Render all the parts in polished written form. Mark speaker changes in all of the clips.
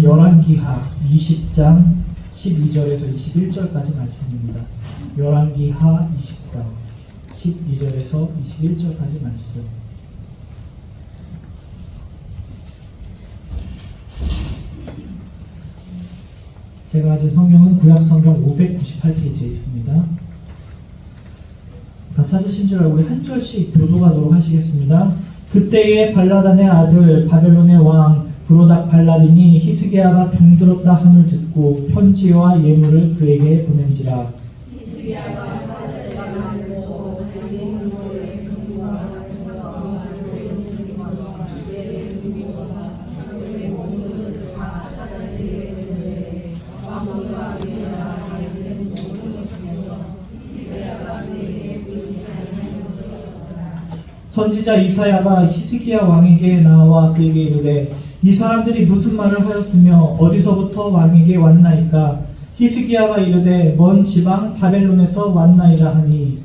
Speaker 1: 말씀은 열왕기하 20장 12절에서 21절까지 말씀입니다. 열왕기하 20장 12절에서 21절까지 말씀. 제가 가진 성경은 구약성경 598페이지에 있습니다. 다 찾으신 줄 알고 우리 한 절씩 교도하도록 하시겠습니다. 그때에 발라단의 아들 바벨론의 왕 브로닥 발라딘이 히스기야가 병들었다 함을 듣고 편지와 예물을 그에게 보낸지라. 선지자 이사야가 히스기야 왕에게 나와 그에게 이르되 이 사람들이 무슨 말을 하였으며 어디서부터 왕에게 왔나이까. 히스기야가 이르되 먼 지방 바벨론에서 왔나이다 하니.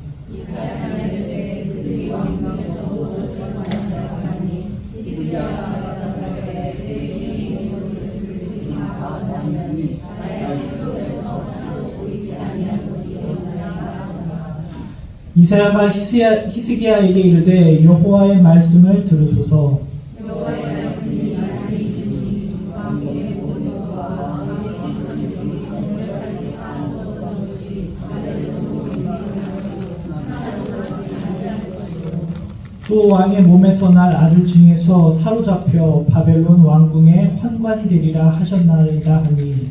Speaker 1: 이사야가 히스기야에게 이르되 여호와의 말씀을 들으소서. 또 왕의 몸에서 날 아들 중에서 사로잡혀 바벨론 왕궁의 환관이 되리라 하셨나이다 하니.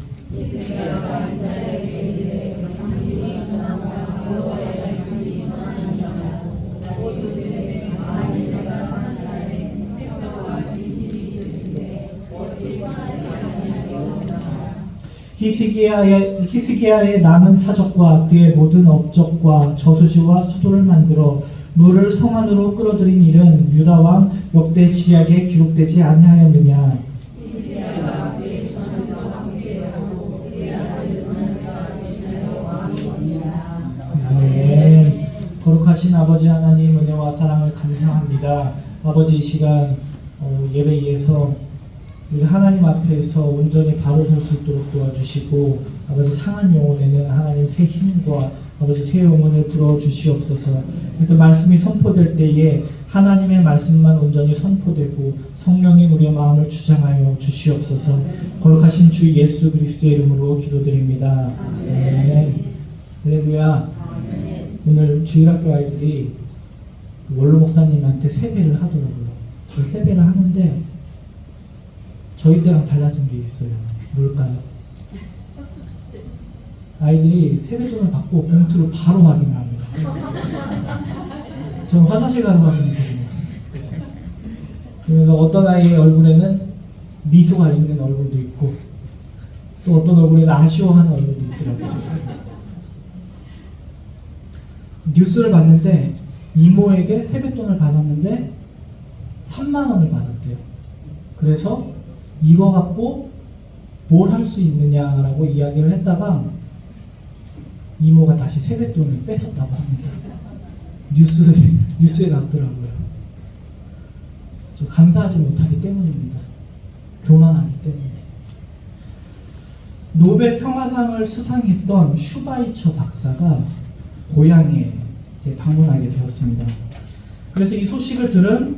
Speaker 1: 히스기야의 남은 사적과 그의 모든 업적과 저수지와 수도를 만들어 물을 성 안으로 끌어들인 일은 유다 왕 역대 지략에 기록되지 아니하였느냐. 아멘. 거룩하신 아버지 하나님 은혜와 사랑을 감사합니다. 아버지 이 시간 예배에서 우리 하나님 앞에서 온전히 바로 설 수 있도록 도와주시고 아버지 상한 영혼에는 하나님 새 힘과 아버지 새 영혼을 불어주시옵소서. 그래서 말씀이 선포될 때에 하나님의 말씀만 온전히 선포되고 성령이 우리의 마음을 주장하여 주시옵소서. 거룩하신 주 예수 그리스도의 이름으로 기도드립니다. 아멘. 할렐루야. 오늘 주일학교 아이들이 원로 목사님한테 세배를 하더라고요. 그 세배를 하는데 저희 때랑 달라진 게 있어요. 뭘까요? 아이들이 세배돈을 받고 봉투를 바로 확인을 합니다. 저는 화장실 가서 확인했거든요. 그래서 어떤 아이의 얼굴에는 미소가 있는 얼굴도 있고 또 어떤 얼굴에는 아쉬워하는 얼굴도 있더라고요. 뉴스를 봤는데 이모에게 세뱃돈을 받았는데 3만 원을 받았대요. 그래서 이거 갖고 뭘 할 수 있느냐라고 이야기를 했다가 이모가 다시 세뱃돈을 뺏었다고 합니다. 뉴스에 났더라고요. 저 감사하지 못하기 때문입니다. 교만하기 때문에. 노벨 평화상을 수상했던 슈바이처 박사가 고향에 이제 방문하게 되었습니다. 그래서 이 소식을 들은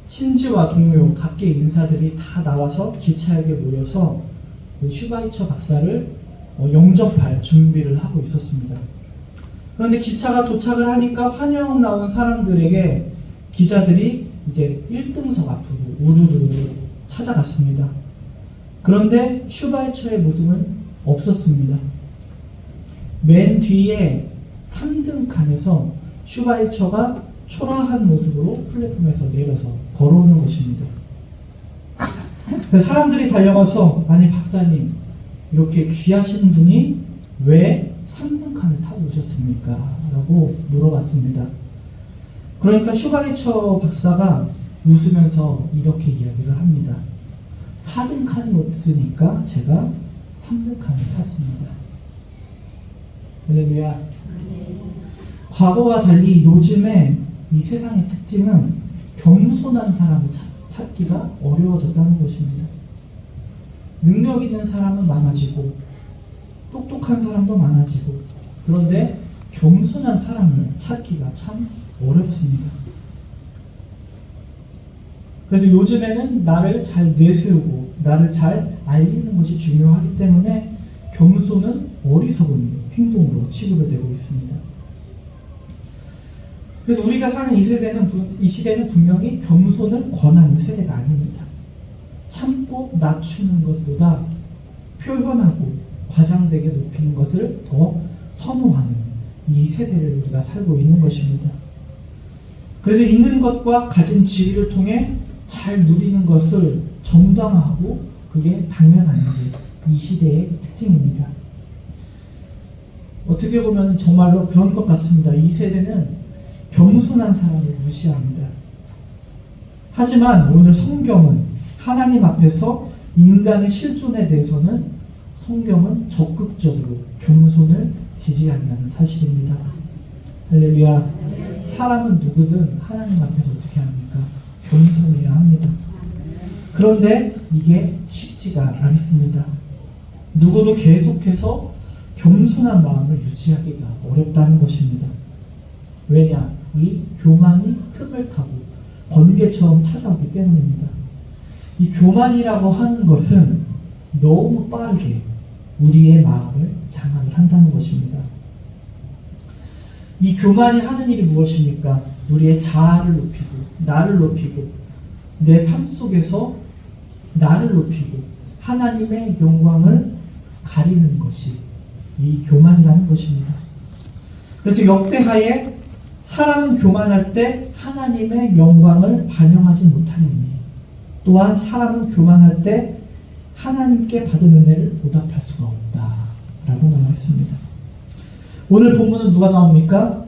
Speaker 1: 친지와 동료, 각계 인사들이 다 나와서 기차역에 모여서 그 슈바이처 박사를 영접할 준비를 하고 있었습니다. 그런데 기차가 도착을 하니까 환영 나온 사람들에게 기자들이 이제 1등석 앞으로 우르르 찾아갔습니다. 그런데 슈바이처의 모습은 없었습니다. 맨 뒤에 3등 칸에서 슈바이처가 초라한 모습으로 플랫폼에서 내려서 걸어오는 것입니다. 사람들이 달려가서 아니 박사님 이렇게 귀하신 분이 왜 3등 칸을 타고 오셨습니까? 라고 물어봤습니다. 그러니까 슈바이처 박사가 웃으면서 이렇게 이야기를 합니다. 4등 칸이 없으니까 제가 3등 칸을 탔습니다. 할렐루야. 과거와 달리 요즘에 이 세상의 특징은 겸손한 사람을 찾기가 어려워졌다는 것입니다. 능력 있는 사람은 많아지고 똑똑한 사람도 많아지고, 그런데 겸손한 사람을 찾기가 참 어렵습니다. 그래서 요즘에는 나를 잘 내세우고 나를 잘 알리는 것이 중요하기 때문에 겸손은 어리석은 행동으로 취급을 되고 있습니다. 그래서 우리가 사는 이 시대는 분명히 겸손을 권하는 세대가 아닙니다. 참고 낮추는 것보다 표현하고 과장되게 높이는 것을 더 선호하는 이 세대를 우리가 살고 있는 것입니다. 그래서 있는 것과 가진 지위를 통해 잘 누리는 것을 정당화하고 그게 당연한 게 이 시대의 특징입니다. 어떻게 보면 정말로 그런 것 같습니다. 이 세대는 겸손한 사람을 무시합니다. 하지만 오늘 성경은 하나님 앞에서 인간의 실존에 대해서는 성경은 적극적으로 겸손을 지지한다는 사실입니다. 할렐루야. 사람은 누구든 하나님 앞에서 어떻게 합니까? 겸손해야 합니다. 그런데 이게 쉽지가 않습니다. 누구도 계속해서 겸손한 마음을 유지하기가 어렵다는 것입니다. 왜냐? 이 교만이 틈을 타고 번개처럼 찾아오기 때문입니다. 이 교만이라고 하는 것은 너무 빠르게 우리의 마음을 장악을 한다는 것입니다. 이 교만이 하는 일이 무엇입니까? 우리의 자아를 높이고 나를 높이고 내 삶 속에서 나를 높이고 하나님의 영광을 가리는 것이 이 교만이라는 것입니다. 그래서 역대하에 사람은 교만할 때 하나님의 영광을 반영하지 못하느니 또한 사람은 교만할 때 하나님께 받은 은혜를 보답할 수가 없다라고 말했습니다. 오늘 본문은 누가 나옵니까?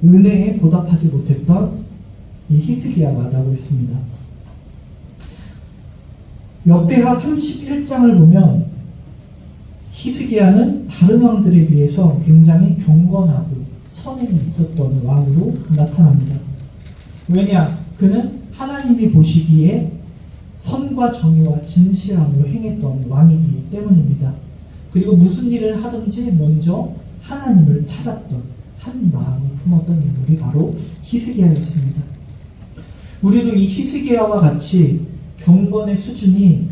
Speaker 1: 은혜에 보답하지 못했던 이 히스기야가 나오고 있습니다. 역대하 31장을 보면 히스기야는 다른 왕들에 비해서 굉장히 경건하고 선행이 있었던 왕으로 나타납니다. 왜냐? 그는 하나님이 보시기에 선과 정의와 진실함으로 행했던 왕이기 때문입니다. 그리고 무슨 일을 하든지 먼저 하나님을 찾았던 한 마음을 품었던 인물이 바로 히스기야였습니다. 우리도 이 히스기야와 같이 경건의 수준이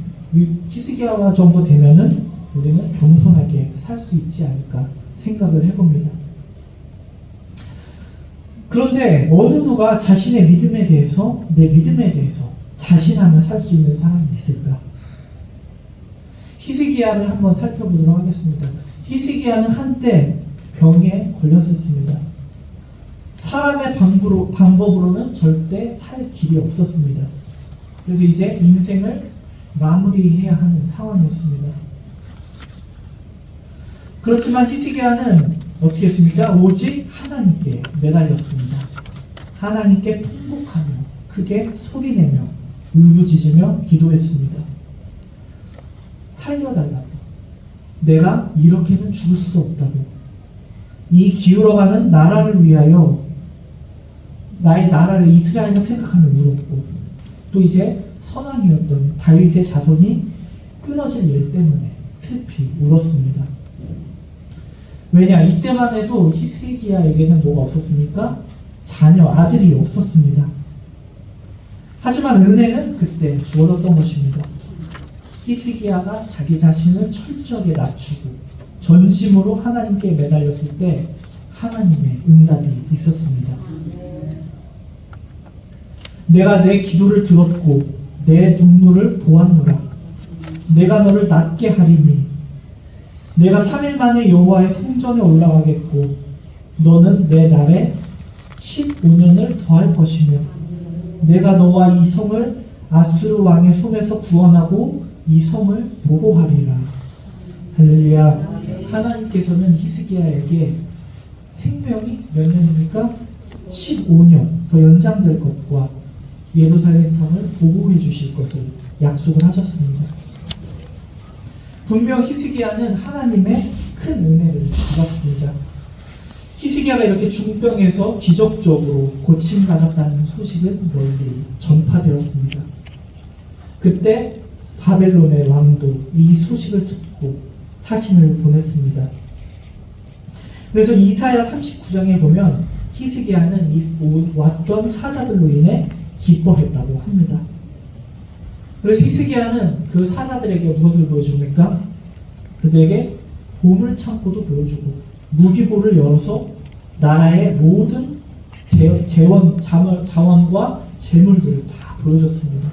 Speaker 1: 히스기야와 정도 되면은 우리는 겸손하게 살 수 있지 않을까 생각을 해봅니다. 그런데 어느 누가 자신의 믿음에 대해서, 내 믿음에 대해서 자신하며 살 수 있는 사람이 있을까? 히스기야를 한번 살펴보도록 하겠습니다. 히스기야는 한때 병에 걸렸었습니다. 사람의 방법으로는 절대 살 길이 없었습니다. 그래서 이제 인생을 마무리해야 하는 상황이었습니다. 그렇지만 히스기야는 어떻게 했습니까? 오직 하나님께 매달렸습니다. 하나님께 통곡하며 크게 소리내며 울부짖으며 기도했습니다. 살려달라고. 내가 이렇게는 죽을 수 없다고. 이 기울어가는 나라를 위하여 나의 나라를 이스라엘을 생각하며 울었고, 또 이제 선왕이었던 다윗의 자손이 끊어질 일 때문에 슬피 울었습니다. 왜냐? 이때만 해도 히스기야에게는 뭐가 없었습니까? 자녀, 아들이 없었습니다. 하지만 은혜는 그때 주어졌던 것입니다. 히스기야가 자기 자신을 철저하게 낮추고 전심으로 하나님께 매달렸을 때 하나님의 응답이 있었습니다. 내가 내 기도를 들었고 내 눈물을 보았노라. 내가 너를 낫게 하리니 내가 3일 만에 여호와의 성전에 올라가겠고 너는 내 날에 15년을 더할 것이며 내가 너와 이 성을 아수르 왕의 손에서 구원하고 이 성을 보호하리라. 할렐루야. 하나님께서는 히스기야에게 생명이 몇 년입니까? 15년 더 연장될 것과 예루살렘 성을 보호해 주실 것을 약속을 하셨습니다. 분명 히스기야는 하나님의 큰 은혜를 받았습니다. 히스기야가 이렇게 중병에서 기적적으로 고침받았다는 소식은 널리 전파되었습니다. 그때 바벨론의 왕도 이 소식을 듣고 사신을 보냈습니다. 그래서 이사야 39장에 보면 히스기야는 왔던 사자들로 인해 기뻐했다고 합니다. 그래서 히스기야는 그 사자들에게 무엇을 보여줍니까? 그들에게 보물 창고도 보여주고 무기고를 열어서 나라의 모든 자원과 재물들을 다 보여줬습니다.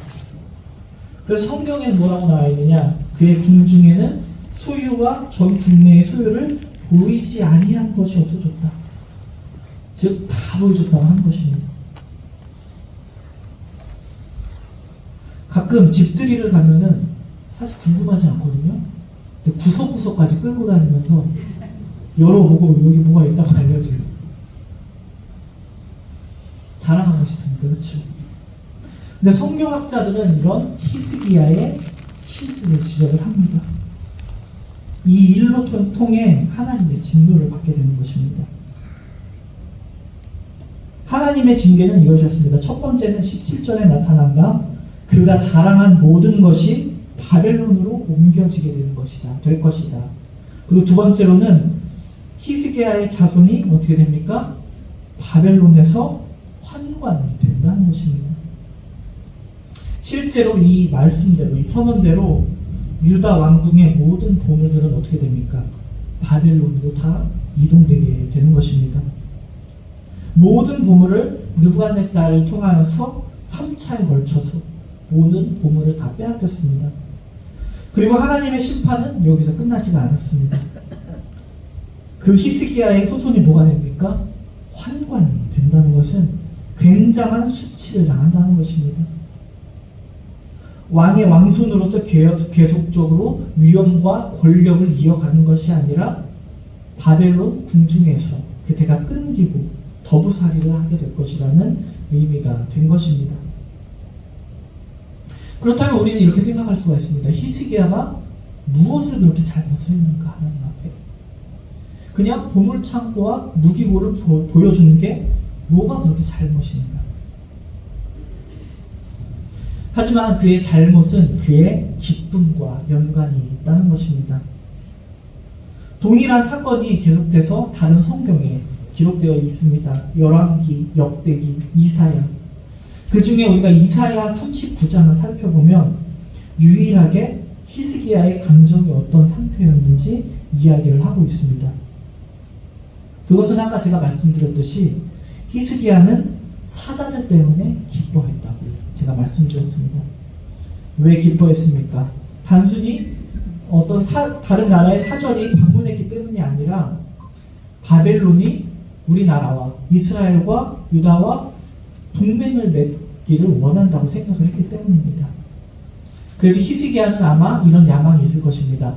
Speaker 1: 그래서 성경에는 뭐라고 나와 있느냐? 그의 궁중에는 소유와 전 국내의 소유를 보이지 아니한 것이 없어졌다. 즉 다 보여줬다고 한 것입니다. 가끔 집들이를 가면은 사실 궁금하지 않거든요. 근데 구석구석까지 끌고 다니면서 열어보고 여기 뭐가 있다고 알려줘요. 자랑하고 싶으니까. 그렇죠? 근데 성경학자들은 이런 히스기야의 실수를 지적을 합니다. 이 일로 통해 하나님의 진노를 받게 되는 것입니다. 하나님의 징계는 이것이었습니다. 첫 번째는 17절에 나타난 바 그가 자랑한 모든 것이 바벨론으로 옮겨지게 될 것이다. 그리고 두 번째로는 히스기야의 자손이 어떻게 됩니까? 바벨론에서 환관이 된다는 것입니다. 실제로 이 말씀대로, 이 선언대로 유다 왕궁의 모든 보물들은 어떻게 됩니까? 바벨론으로 다 이동되게 되는 것입니다. 모든 보물을 느부갓네살을 통하여서 3차에 걸쳐서 모든 보물을 다 빼앗겼습니다. 그리고 하나님의 심판은 여기서 끝나지가 않았습니다. 그 히스기야의 후손이 뭐가 됩니까? 환관이 된다는 것은 굉장한 수치를 당한다는 것입니다. 왕의 왕손으로서 계속적으로 위엄과 권력을 이어가는 것이 아니라 바벨론 궁중에서 그 대가 끊기고 더부살이를 하게 될 것이라는 의미가 된 것입니다. 그렇다면 우리는 이렇게 생각할 수가 있습니다. 히스기야가 무엇을 그렇게 잘못을 했는가 하나님 앞에. 그냥 보물창고와 무기고를 보여주는 게 뭐가 그렇게 잘못인가. 하지만 그의 잘못은 그의 기쁨과 연관이 있다는 것입니다. 동일한 사건이 계속돼서 다른 성경에 기록되어 있습니다. 열왕기, 역대기, 이사야. 그 중에 우리가 이사야 39장을 살펴보면 유일하게 히스기야의 감정이 어떤 상태였는지 이야기를 하고 있습니다. 그것은 아까 제가 말씀드렸듯이 히스기야는 사자들 때문에 기뻐했다고 제가 말씀드렸습니다. 왜 기뻐했습니까? 단순히 어떤 다른 나라의 사절이 방문했기 때문이 아니라 바벨론이 우리나라와 이스라엘과 유다와 동맹을 맺기를 원한다고 생각을 했기 때문입니다. 그래서 히스기야는 아마 이런 야망이 있을 것입니다.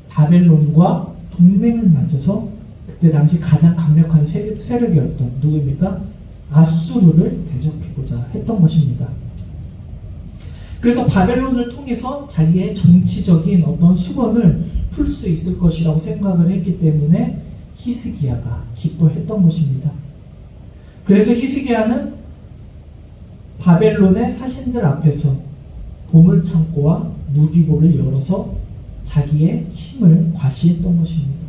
Speaker 1: 바벨론과 동맹을 맺어서 그때 당시 가장 강력한 세력이었던 누구입니까? 아수르를 대적하고자 했던 것입니다. 그래서 바벨론을 통해서 자기의 정치적인 어떤 수건을 풀 수 있을 것이라고 생각을 했기 때문에 히스기야가 기뻐했던 것입니다. 그래서 히스기야는 바벨론의 사신들 앞에서 보물창고와 무기고를 열어서 자기의 힘을 과시했던 것입니다.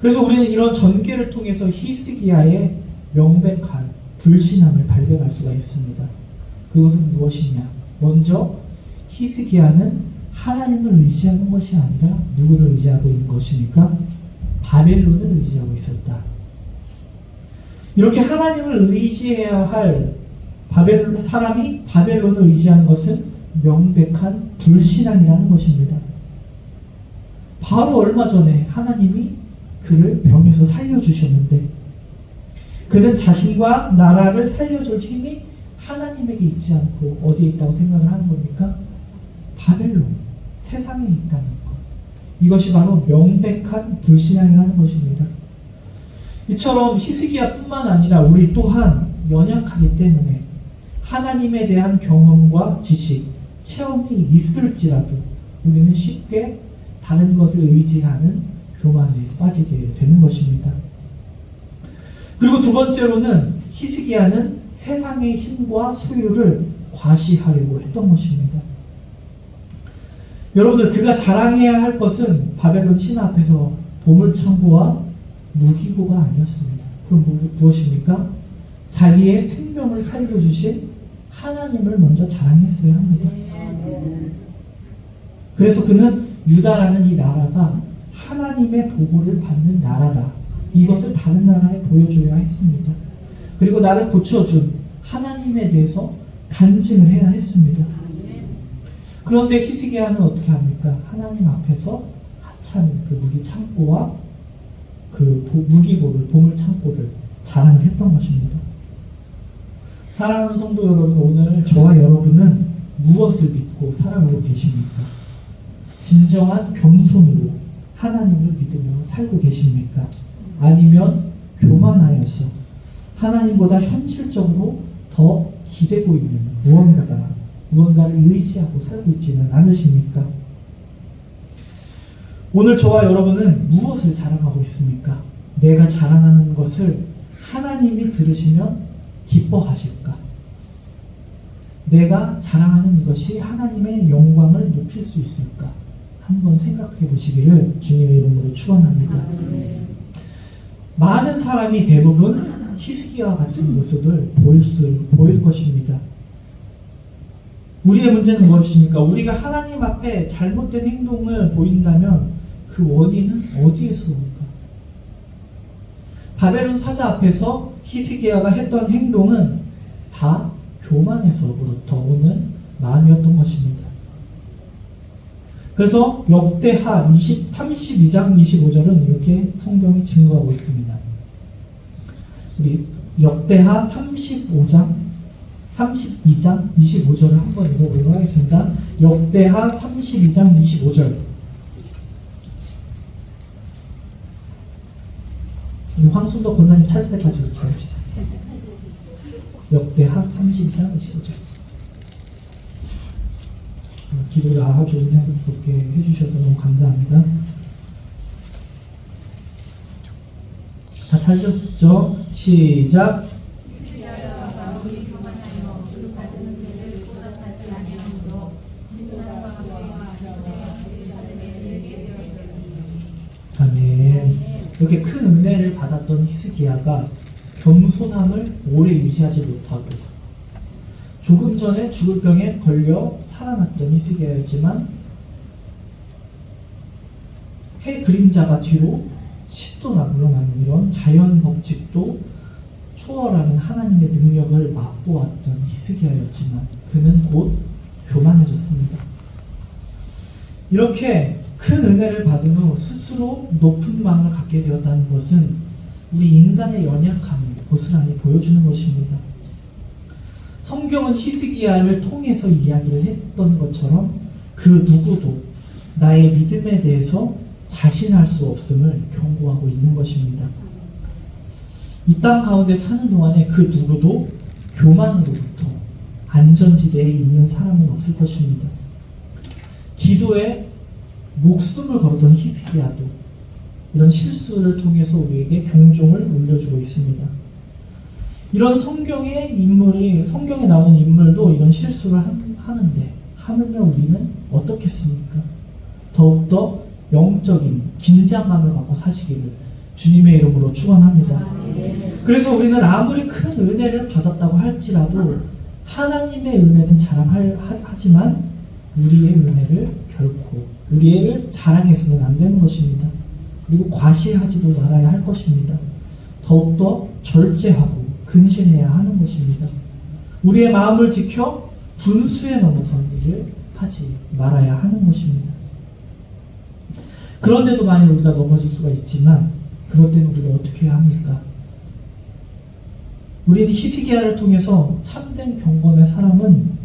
Speaker 1: 그래서 우리는 이런 전개를 통해서 히스기야의 명백한 불신함을 발견할 수가 있습니다. 그것은 무엇이냐? 먼저 히스기야는 하나님을 의지하는 것이 아니라 누구를 의지하고 있는 것입니까? 바벨론을 의지하고 있었다. 이렇게 하나님을 의지해야 할 사람이 바벨론을 의지하는 것은 명백한 불신앙이라는 것입니다. 바로 얼마 전에 하나님이 그를 병에서 살려주셨는데 그는 자신과 나라를 살려줄 힘이 하나님에게 있지 않고 어디에 있다고 생각을 하는 겁니까? 바벨론, 세상에 있다는 것. 이것이 바로 명백한 불신앙이라는 것입니다. 이처럼 히스기야뿐만 아니라 우리 또한 연약하기 때문에 하나님에 대한 경험과 지식, 체험이 있을지라도 우리는 쉽게 다른 것을 의지하는 교만에 빠지게 되는 것입니다. 그리고 두 번째로는 히스기야는 세상의 힘과 소유를 과시하려고 했던 것입니다. 여러분들 그가 자랑해야 할 것은 바벨론 신하 앞에서 보물창고와 무기고가 아니었습니다. 그럼 무엇입니까? 자기의 생명을 살려주신 하나님을 먼저 자랑했어야 합니다. 그래서 그는 유다라는 이 나라가 하나님의 보호를 받는 나라다, 이것을 다른 나라에 보여줘야 했습니다. 그리고 나를 고쳐준 하나님에 대해서 간증을 해야 했습니다. 그런데 히스기야는 어떻게 합니까? 하나님 앞에서 하찮은 그 무기 창고와 그 무기고를, 보물 창고를 자랑을 했던 것입니다. 사랑하는 성도 여러분, 오늘 저와 여러분은 무엇을 믿고 살아가고 계십니까? 진정한 겸손으로 하나님을 믿으며 살고 계십니까? 아니면 교만하여서 하나님보다 현실적으로 더 기대고 있는 무언가를 의지하고 살고 있지는 않으십니까? 오늘 저와 여러분은 무엇을 자랑하고 있습니까? 내가 자랑하는 것을 하나님이 들으시면 기뻐하실까? 내가 자랑하는 이것이 하나님의 영광을 높일 수 있을까? 한번 생각해 보시기를 주님의 이름으로 축원합니다. 많은 사람이 대부분 히스기야와 같은 모습을 보일 것입니다. 우리의 문제는 무엇입니까? 우리가 하나님 앞에 잘못된 행동을 보인다면 그 원인은 어디에서 옵니까? 바벨론 사자 앞에서 히스기야가 했던 행동은 다 교만에서부터 오는 마음이었던 것입니다. 그래서 역대하 32장 25절은 이렇게 성경이 증거하고 있습니다. 우리 역대하 32장 25절을 한번 읽어보도록 하겠습니다. 역대하 32장 25절. 우리 황순덕 권사님 찾을 때까지 이렇게 합시다. 역대하 32장 25절. 기도를 아주 은혜롭게 해주셔서 너무 감사합니다. 다 찾으셨죠? 시작. 아멘. 이렇게 큰 은혜를 받았던 히스기야가 겸손함을 오래 유지하지 못하고 조금 전에 죽을 병에 걸려 살아났던 히스기야였지만 해 그림자가 뒤로 10도나 물러나는 이런 자연 법칙도 초월하는 하나님의 능력을 맛보았던 히스기야였지만 그는 곧 교만해졌습니다. 이렇게 큰 은혜를 받은 후 스스로 높은 마음을 갖게 되었다는 것은 우리 인간의 연약함을 고스란히 보여주는 것입니다. 성경은 히스기야를 통해서 이야기를 했던 것처럼 그 누구도 나의 믿음에 대해서 자신할 수 없음을 경고하고 있는 것입니다. 이 땅 가운데 사는 동안에 그 누구도 교만으로부터 안전지대에 있는 사람은 없을 것입니다. 기도에 목숨을 걸었던 히스기야도 이런 실수를 통해서 우리에게 경종을 울려주고 있습니다. 이런 성경에 나오는 인물도 이런 실수를 하는데 하물며 우리는 어떻겠습니까? 더욱더 영적인 긴장감을 갖고 사시기를 주님의 이름으로 축원합니다. 그래서 우리는 아무리 큰 은혜를 받았다고 할지라도 하나님의 은혜는 자랑하지만 우리의 은혜를 결코 우리를 자랑해서는 안 되는 것입니다. 그리고 과시하지도 말아야 할 것입니다. 더욱더 절제하고 근신해야 하는 것입니다. 우리의 마음을 지켜 분수에 넘어선 일을 하지 말아야 하는 것입니다. 그런데도 만약 우리가 넘어질 수가 있지만 그럴 때는 우리가 어떻게 해야 합니까? 우리는 히스기야를 통해서 참된 경건의 사람은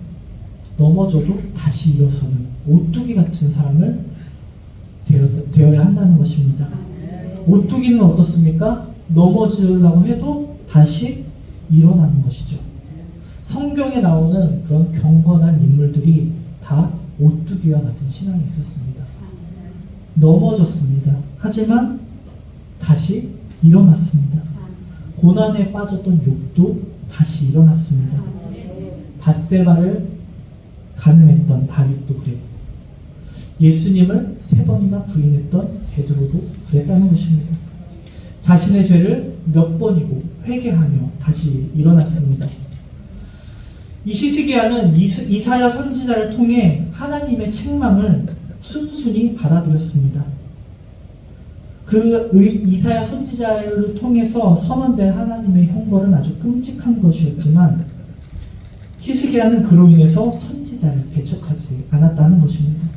Speaker 1: 넘어져도 다시 일어서는 오뚜기 같은 사람을 되어야 한다는 것입니다. 오뚜기는 어떻습니까? 넘어지려고 해도 다시 일어나는 것이죠. 성경에 나오는 그런 경건한 인물들이 다 오뚜기와 같은 신앙이 있었습니다. 넘어졌습니다. 하지만 다시 일어났습니다. 고난에 빠졌던 욥도 다시 일어났습니다. 밧세바를 간음했던 다윗도 그랬고 예수님을 3번이나 부인했던 베드로도 그랬다는 것입니다. 자신의 죄를 몇 번이고 회개하며 다시 일어났습니다. 이 히스기야는 이사야 선지자를 통해 하나님의 책망을 순순히 받아들였습니다. 그 이사야 선지자를 통해서 선언된 하나님의 형벌은 아주 끔찍한 것이었지만 히스기야는 그로 인해서 선지자를 배척하지 않았다는 것입니다.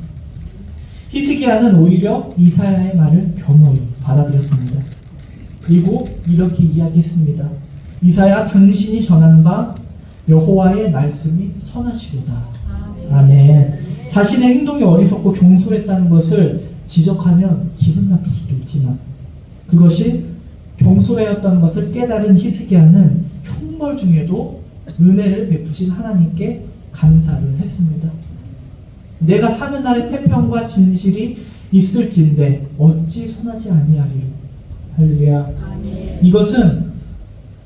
Speaker 1: 히스기야는 오히려 이사야의 말을 겸허히 받아들였습니다. 그리고 이렇게 이야기했습니다. 이사야, 당신이 전한 바 여호와의 말씀이 선하시로다. 아멘. 자신의 행동이 어리석고 경솔했다는 것을 지적하면 기분 나쁠 수도 있지만 그것이 경솔하였다는 것을 깨달은 히스기야는 형벌 중에도 은혜를 베푸신 하나님께 감사를 했습니다. 내가 사는 날에 태평과 진실이 있을진데 어찌 선하지 아니하리요. 할렐루야. 이것은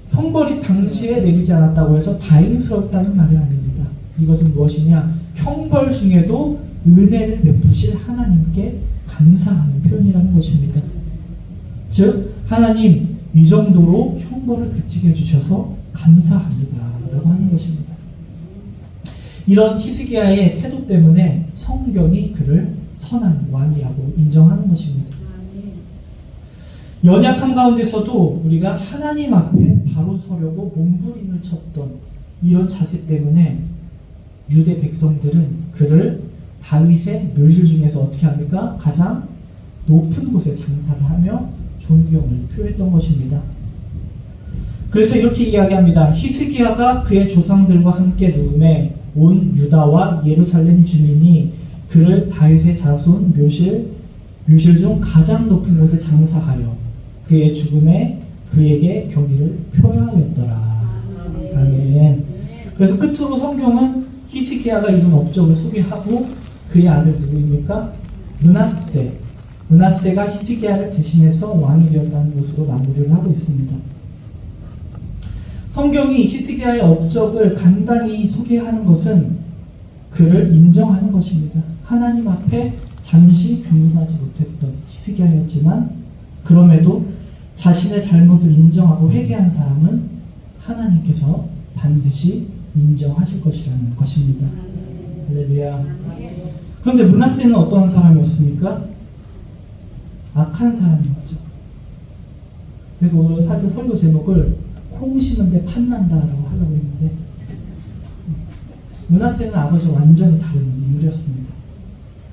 Speaker 1: 형벌이 당시에 내리지 않았다고 해서 다행스럽다는 말이 아닙니다. 이것은 무엇이냐? 형벌 중에도 은혜를 베푸실 하나님께 감사하는 표현이라는 것입니다. 즉 하나님 이 정도로 형벌을 그치게 해주셔서 감사합니다 라고 하는 것입니다. 이런 히스기야의 태도 때문에 성경이 그를 선한 왕이라고 인정하는 것입니다. 연약한 가운데서도 우리가 하나님 앞에 바로 서려고 몸부림을 쳤던 이런 자세 때문에 유대 백성들은 그를 다윗의 묘실 중에서 어떻게 합니까? 가장 높은 곳에 장사를 하며 존경을 표했던 것입니다. 그래서 이렇게 이야기합니다. 히스기야가 그의 조상들과 함께 누움에 온 유다와 예루살렘 주민이 그를 다윗의 자손 묘실 중 가장 높은 곳에 장사하여 그의 죽음에 그에게 경의를 표하였더라. 아멘. 그래서 끝으로 성경은 히스기야가 이룬 업적을 소개하고 그의 아들 누구입니까? 므낫세가 히스기야를 대신해서 왕이 되었다는 것으로 마무리를 하고 있습니다. 성경이 히스기야의 업적을 간단히 소개하는 것은 그를 인정하는 것입니다. 하나님 앞에 잠시 겸손하지 못했던 히스기야였지만 그럼에도 자신의 잘못을 인정하고 회개한 사람은 하나님께서 반드시 인정하실 것이라는 것입니다. 할렐루야. 그런데 므낫세는 어떤 사람이었습니까? 악한 사람이었죠. 그래서 오늘 사실 설교 제목을 콩 심은데 팥난다라고 하려고 했는데 므낫세는 아버지와 완전히 다른 인물이었습니다.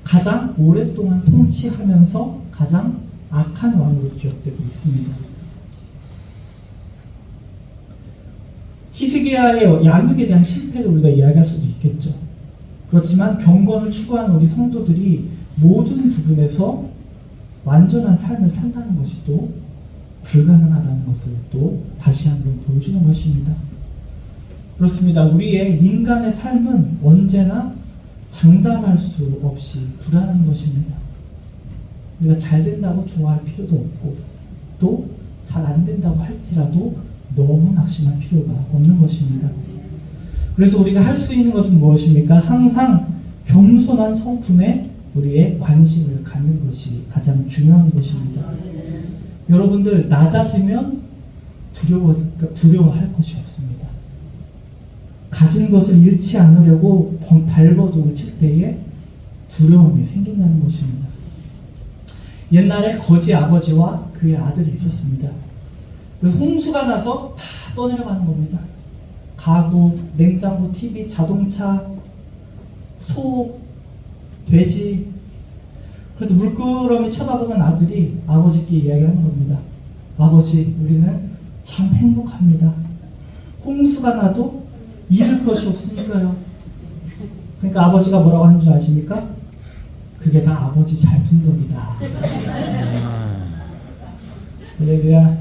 Speaker 1: 가장 오랫동안 통치하면서 가장 악한 왕으로 기억되고 있습니다. 히스기야의 양육에 대한 실패를 우리가 이야기할 수도 있겠죠. 그렇지만 경건을 추구하는 우리 성도들이 모든 부분에서 완전한 삶을 산다는 것이 또 불가능하다는 것을 또 다시 한번 보여주는 것입니다. 그렇습니다. 우리의 인간의 삶은 언제나 장담할 수 없이 불안한 것입니다. 우리가 잘 된다고 좋아할 필요도 없고 또 잘 안 된다고 할지라도 너무 낙심할 필요가 없는 것입니다. 그래서 우리가 할 수 있는 것은 무엇입니까? 항상 겸손한 성품에 우리의 관심을 갖는 것이 가장 중요한 것입니다. 여러분들 낮아지면 두려워할 것이 없습니다. 가진 것을 잃지 않으려고 발버둥을 칠 때에 두려움이 생긴다는 것입니다. 옛날에 거지 아버지와 그의 아들이 있었습니다. 그래서 홍수가 나서 다 떠내려가는 겁니다. 가구, 냉장고, TV, 자동차, 소, 돼지. 그래서 물끄러미 쳐다보던 아들이 아버지께 이야기하는 겁니다. 아버지, 우리는 참 행복합니다. 홍수가 나도 잃을 것이 없으니까요. 그러니까 아버지가 뭐라고 하는 줄 아십니까? 그게 다 아버지 잘 둔 덕이다. 할렐루야.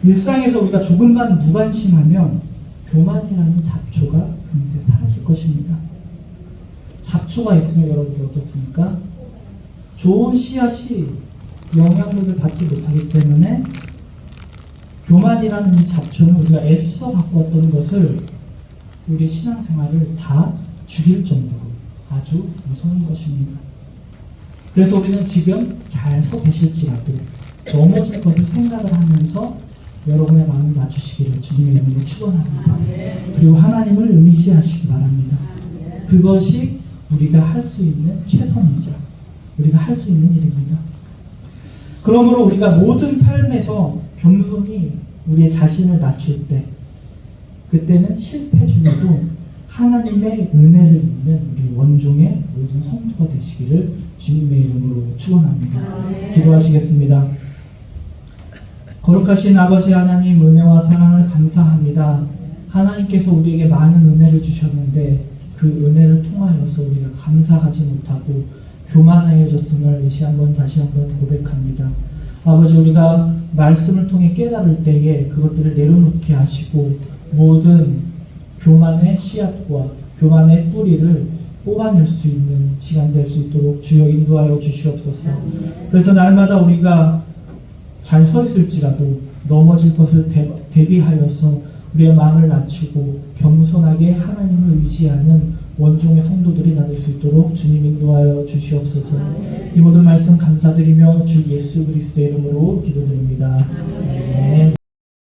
Speaker 1: 일상에서 우리가 조금만 무관심하면 교만이라는 잡초가 금세 사라질 것입니다. 잡초가 있으면 여러분들 어떻습니까? 좋은 씨앗이 영양분을 받지 못하기 때문에 교만이라는 이 잡초는 우리가 애써 바꾸었던 것을 우리 신앙생활을 다 죽일 정도로 아주 무서운 것입니다. 그래서 우리는 지금 잘 서 계실지라도 넘어질 것을 생각을 하면서 여러분의 마음을 낮추시기를 주님의 이름으로 축원합니다. 그리고 하나님을 의지하시기 바랍니다. 그것이 우리가 할 수 있는 최선이자 우리가 할 수 있는 일입니다. 그러므로 우리가 모든 삶에서 겸손히 우리의 자신을 낮출 때, 그때는 실패 중에도 하나님의 은혜를 입는 우리 원종의 모든 성도가 되시기를 주님의 이름으로 축원합니다. 기도하시겠습니다. 거룩하신 아버지 하나님, 은혜와 사랑을 감사합니다. 하나님께서 우리에게 많은 은혜를 주셨는데 그 은혜를 통하여서 우리가 감사하지 못하고 교만하여졌음을 다시 한번 고백합니다. 아버지, 우리가 말씀을 통해 깨달을 때에 그것들을 내려놓게 하시고 모든 교만의 씨앗과 교만의 뿌리를 뽑아낼 수 있는 시간 될 수 있도록 주여 인도하여 주시옵소서. 그래서 날마다 우리가 잘 서 있을지라도 넘어질 것을 대비하여서 우리의 마음을 낮추고 겸손하게 하나님을 의지하는 원종의 성도들이 나눌 수 있도록 주님 인도하여 주시옵소서. 이 모든 말씀 감사드리며 주 예수 그리스도의 이름으로 기도드립니다. 아멘.